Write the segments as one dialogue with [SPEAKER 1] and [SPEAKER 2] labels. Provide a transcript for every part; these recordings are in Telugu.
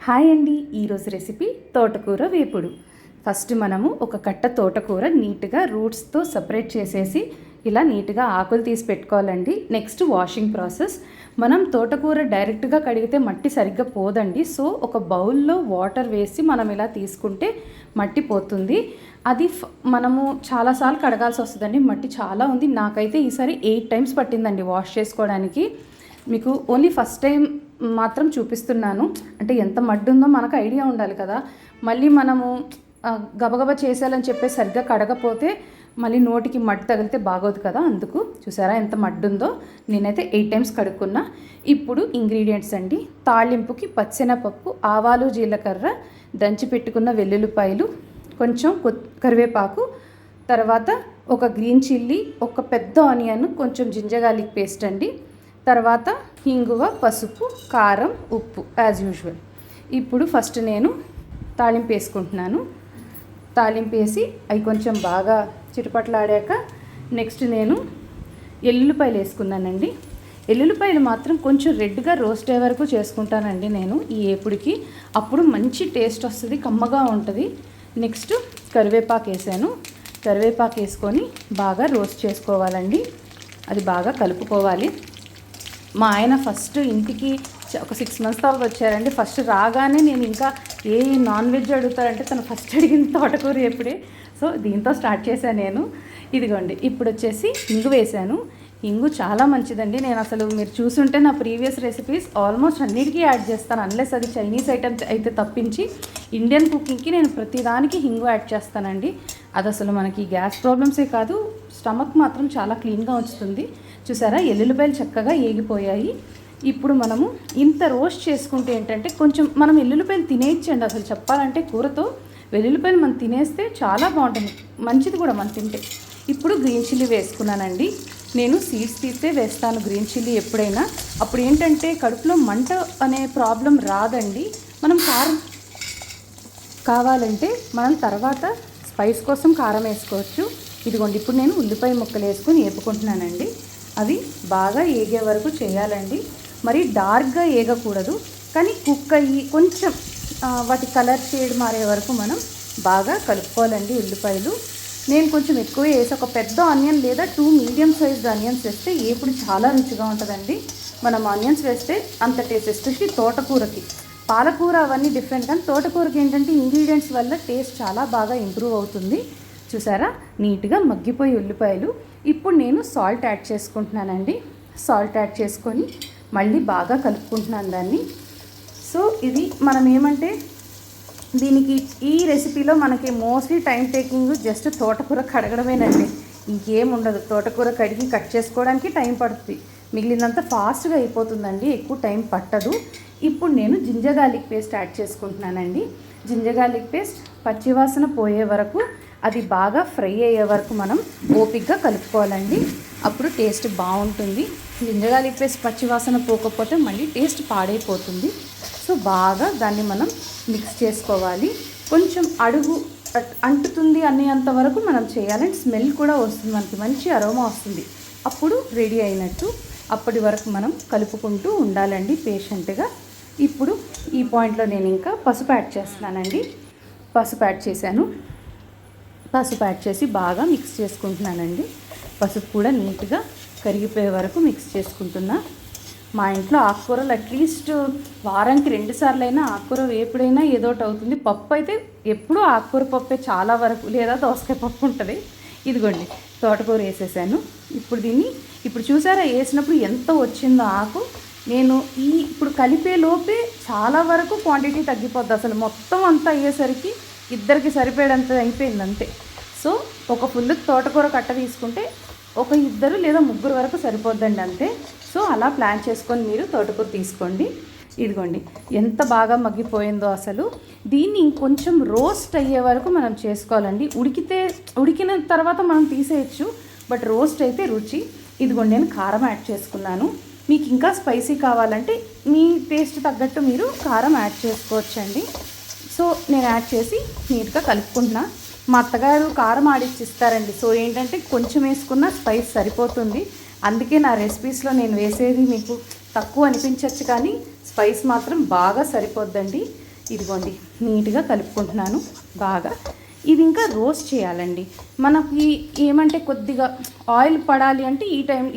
[SPEAKER 1] హాయ్ అండి, ఈరోజు రెసిపీ తోటకూర వేపుడు. ఫస్ట్ మనము ఒక కట్ట తోటకూర నీట్గా రూట్స్తో సపరేట్ చేసేసి ఇలా నీట్గా ఆకులు తీసి పెట్టుకోవాలండి. Next washing process. మనం తోటకూర డైరెక్ట్గా కడిగితే మట్టి సరిగ్గా పోదండి. సో ఒక బౌల్లో వాటర్ వేసి మనం ఇలా తీసుకుంటే మట్టి పోతుంది. అది మనము చాలాసార్లు కడగాల్సి వస్తుందండి. మట్టి చాలా ఉంది. నాకైతే ఈసారి 8 times పట్టిందండి వాష్ చేసుకోవడానికి. మీకు ఓన్లీ ఫస్ట్ టైం మాత్రం చూపిస్తున్నాను. అంటే ఎంత మడ్డు ఉందో మనకు ఐడియా ఉండాలి కదా. మళ్ళీ మనము గబగబా చేసేయాలని చెప్పేసి సరిగ్గా కడగపోతే మళ్ళీ నోటికి మడ్డు తగిలితే బాగోదు కదా. అందుకు చూసారా ఎంత మడ్డు ఉందో. నేనైతే 8 times కడుక్కున్నా. ఇప్పుడు ఇంగ్రీడియంట్స్ అండి. తాళింపుకి పచ్చెనపప్పు, ఆవాలు, జీలకర్ర, దంచి పెట్టుకున్న వెల్లుల్లిపాయలు, కొంచెం కరివేపాకు, తర్వాత ఒక గ్రీన్ చిల్లీ, ఒక పెద్ద ఆనియన్, కొంచెం జింజర్ గార్లిక్ పేస్ట్ అండి, తర్వాత ఇంగువ, పసుపు, కారం, ఉప్పు యాజ్ యూజువల్. ఇప్పుడు ఫస్ట్ నేను తాలింపు వేసుకుంటున్నాను. తాలింపు వేసి అవి కొంచెం బాగా చిటపట్లాడాక నెక్స్ట్ నేను ఎల్లుల్లిపాయలు వేసుకున్నానండి. ఎల్లుల్లిపాయలు మాత్రం కొంచెం రెడ్గా రోస్ట్ అయ్యే వరకు చేసుకుంటానండి నేను ఈ ఏపుడికి. అప్పుడు మంచి టేస్ట్ వస్తుంది, కమ్మగా ఉంటుంది. నెక్స్ట్ కరివేపాకు వేసాను. కరివేపాకు వేసుకొని బాగా రోస్ట్ చేసుకోవాలండి. అది బాగా కలుపుకోవాలి. మా ఆయన ఫస్ట్ ఇంటికి ఒక 6 months తర్వాత వచ్చారండి. ఫస్ట్ రాగానే నేను ఇంకా ఏ నాన్ వెజ్ అడుగుతారంటే తను ఫస్ట్ అడిగిన తోటకూర ఎప్పుడే. సో దీంతో స్టార్ట్ చేశాను నేను. ఇదిగోండి ఇప్పుడు వచ్చేసి ఇంగు వేసాను. ఇంగు చాలా మంచిదండి. నేను అసలు మీరు చూసుంటే నా ప్రీవియస్ రెసిపీస్ ఆల్మోస్ట్ అన్నిటికీ యాడ్ చేస్తాను. అన్లెస్ అది చైనీస్ ఐటమ్ అయితే తప్పించి ఇండియన్ కుకింగ్కి నేను ప్రతిదానికి హింగు యాడ్ చేస్తానండి. అది అసలు మనకి గ్యాస్ ప్రాబ్లమ్సే కాదు, స్టమక్ మాత్రం చాలా క్లీన్గా ఉంచుతుంది. చూసారా ఎల్లుల్లిపాయలు చక్కగా ఏగిపోయాయి. ఇప్పుడు మనము ఇంత రోస్ట్ చేసుకుంటే ఏంటంటే కొంచెం మనం ఎల్లుల్లిపాయలు తినేయచ్చండి. అసలు చెప్పాలంటే కూరతో వెల్లుల్లిపాయలు మనం తినేస్తే చాలా బాగుంటుంది, మంచిది కూడా మనం తింటే. ఇప్పుడు గ్రీన్ చిల్లీ వేసుకున్నానండి. నేను సీడ్స్ తీస్తే వేస్తాను గ్రీన్ చిల్లీ ఎప్పుడైనా. అప్పుడు ఏంటంటే కడుపులో మంట అనే ప్రాబ్లం రాదండి. మనం కారం కావాలంటే మనం తర్వాత స్పైస్ కోసం కారం వేసుకోవచ్చు. ఇదిగోండి ఇప్పుడు నేను ఉల్లిపాయ ముక్కలు వేసుకొని వేపుకుంటున్నానండి. అవి బాగా ఏగే వరకు చేయాలండి. మరి డార్క్గా ఏగకూడదు, కానీ కుక్ అయ్యి కొంచెం వాటి కలర్ షేడ్ మారే వరకు మనం బాగా కలుపుకోవాలండి. ఉల్లిపాయలు నేను కొంచెం ఎక్కువ వేసి ఒక పెద్ద ఆనియన్ లేదా 2 మీడియం సైజ్డ్ ఆనియన్స్ వేస్తే ఏపుడు చాలా రుచిగా ఉంటుందండి. మనం ఆనియన్స్ వేస్తే అంత టేస్ట్, ఎస్పెషల్లీ తోటకూరకి. పాలకూర అవన్నీ డిఫరెంట్, కానీ తోటకూరకి ఏంటంటే ఇంగ్రీడియంట్స్ వల్ల టేస్ట్ చాలా బాగా ఇంప్రూవ్ అవుతుంది. చూసారా నీట్గా మగ్గిపోయి ఉల్లిపాయలు. ఇప్పుడు నేను సాల్ట్ యాడ్ చేసుకుంటున్నానండి. సాల్ట్ యాడ్ చేసుకొని మళ్ళీ బాగా కలుపుకుంటున్నాను దాన్ని. సో ఇది మనం ఏమంటే దీనికి ఈ రెసిపీలో మనకి మోస్ట్లీ టైం టేకింగ్ జస్ట్ తోటకూర కడగడమేనండి, ఇంకేం ఉండదు. తోటకూర కడిగి కట్ చేసుకోవడానికి టైం పడుతుంది, మిగిలినంత ఫాస్ట్గా అయిపోతుందండి, ఎక్కువ టైం పట్టదు. ఇప్పుడు నేను జింజర్ గార్లిక్ పేస్ట్ యాడ్ చేసుకుంటున్నానండి. జింజర్ గార్లిక్ పేస్ట్ పచ్చివాసన పోయే వరకు, అది బాగా ఫ్రై అయ్యే వరకు మనం ఓపిక్గా కలుపుకోవాలండి. అప్పుడు టేస్ట్ బాగుంటుంది. జింజర్ గార్లిక్ పేస్ట్ పచ్చివాసన పోకపోతే మళ్ళీ టేస్ట్ పాడైపోతుంది. సో బాగా దాన్ని మనం మిక్స్ చేసుకోవాలి. కొంచెం అడుగు అంటుతుంది అనేంత వరకు మనం చేయాలంటే స్మెల్ కూడా వస్తుంది, మనకి మంచి అరోమా వస్తుంది. అప్పుడు రెడీ అయినట్టు. అప్పటి వరకు మనం కలుపుకుంటూ ఉండాలండి పేషెంట్గా. ఇప్పుడు ఈ పాయింట్లో నేను ఇంకా పసుపు యాడ్ చేస్తున్నానండి. పసుపు యాడ్ చేశాను. పసుపు యాడ్ చేసి బాగా మిక్స్ చేసుకుంటున్నానండి. పసుపు కూడా నీట్గా కరిగిపోయే వరకు మిక్స్ చేసుకుంటున్నా. మా ఇంట్లో ఆకుకూరలు అట్లీస్ట్ వారానికి 2 సార్లు అయినా ఆకుకూర వేపుడైనా ఏదోటి అవుతుంది. పప్పు అయితే ఎప్పుడూ ఆకుకూర పప్పే చాలా వరకు, లేదా దోసకాయ పప్పు ఉంటుంది. ఇదిగోండి తోటకూర వేసేసాను. ఇప్పుడు చూసారా వేసినప్పుడు ఎంత వచ్చిందో ఆకు. నేను ఇప్పుడు కలిపే లోపే చాలా వరకు క్వాంటిటీ తగ్గిపోద్ది. అసలు మొత్తం అంతా అయ్యేసరికి ఇద్దరికి సరిపోయేంత అయిపోయింది అంతే. సో ఒక ఫుల్ తోటకూర కట్ట తీసుకుంటే ఒక 2 లేదా 3 వరకు సరిపోద్దండి అంతే. సో అలా ప్లాన్ చేసుకొని మీరు తోటకూర తీసుకోండి. ఇదిగోండి ఎంత బాగా మగ్గిపోయిందో అసలు. దీన్ని ఇంకొంచెం రోస్ట్ అయ్యే వరకు మనం చేసుకోవాలండి. ఉడికిన తర్వాత మనం తీసేయచ్చు, బట్ రోస్ట్ అయితే రుచి. ఇదిగోండి నేను కారం యాడ్ చేసుకున్నాను. మీకు ఇంకా స్పైసీ కావాలంటే మీ టేస్ట్ తగ్గట్టు మీరు కారం యాడ్ చేసుకోవచ్చండి. సో నేను యాడ్ చేసి నీట్గా కలుపుకుంటున్నా. మా అత్తగారు కారం ఆడిచ్చిస్తారండి. సో ఏంటంటే కొంచెం వేసుకున్న స్పైస్ సరిపోతుంది. అందుకే నా రెసిపీస్లో నేను వేసేది మీకు తక్కువ అనిపించవచ్చు, కానీ స్పైస్ మాత్రం బాగా సరిపోద్దండి. ఇదిగోండి నీట్గా కలుపుకుంటున్నాను బాగా. ఇది ఇంకా రోస్ట్ చేయాలండి. మనకి ఏమంటే కొద్దిగా ఆయిల్ పడాలి అంటే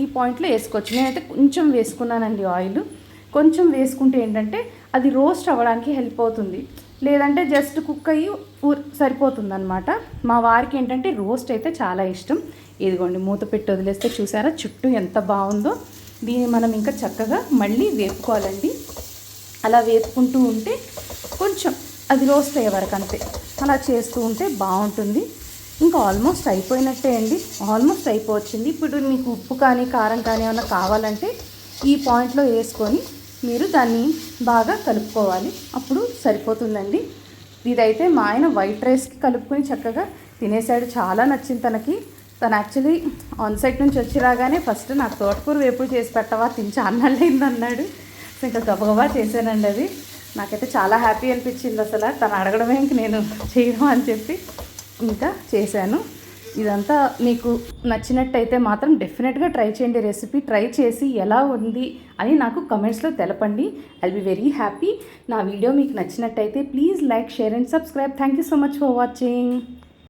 [SPEAKER 1] ఈ పాయింట్లో వేసుకోవచ్చు. నేనైతే కొంచెం వేసుకున్నానండి ఆయిల్. కొంచెం వేసుకుంటే ఏంటంటే అది రోస్ట్ అవ్వడానికి హెల్ప్ అవుతుంది. లేదంటే జస్ట్ కుక్ అయ్యి సరిపోతుందన్నమాట. మా వారికి ఏంటంటే రోస్ట్ అయితే చాలా ఇష్టం. ఇదిగోండి మూత పెట్టి వదిలేస్తే చూసారా చుట్టూ ఎంత బాగుందో. దీన్ని మనం ఇంకా చక్కగా మళ్ళీ వేపుకోవాలండి. అలా వేపుకుంటూ ఉంటే కొంచెం అది రోస్ట్ అయ్యే వరకు అంతే, అలా చేస్తూ ఉంటే బాగుంటుంది. ఇంకా ఆల్మోస్ట్ అయిపోయినట్టే అండి, ఆల్మోస్ట్ అయిపోవచ్చింది. ఇప్పుడు మీకు ఉప్పు కానీ కారం కానీ ఏమైనా కావాలంటే ఈ పాయింట్లో వేసుకొని మీరు దాన్ని బాగా కలుపుకోవాలి, అప్పుడు సరిపోతుందండి. ఇదైతే మా ఆయన వైట్ రైస్కి కలుపుకొని చక్కగా తినేసాడు, చాలా నచ్చింది తనకి. తను యాక్చువల్లీ ఆన్ సైట్ నుంచి వచ్చి రాగానే ఫస్ట్ నాకు తోటకూర వేపుడు చేసి పెట్టవా, తిని చాన్నాళ్ళైంది అన్నాడు. సో ఇంకా గబగబా చేశానండి. అది నాకైతే చాలా హ్యాపీ అనిపించింది. అసలు తను అడగడమే ఇంక నేను చేయడం అని చెప్పి ఇంకా చేశాను. ఇదంతా మీకు నచ్చినట్టయితే మాత్రం డెఫినెట్గా ట్రై చేయండి. రెసిపీ ట్రై చేసి ఎలా ఉంది అని నాకు కమెంట్స్లో తెలపండి. I will be very happy. నా వీడియో మీకు నచ్చినట్టయితే please like, share and subscribe. Thank you so much for watching.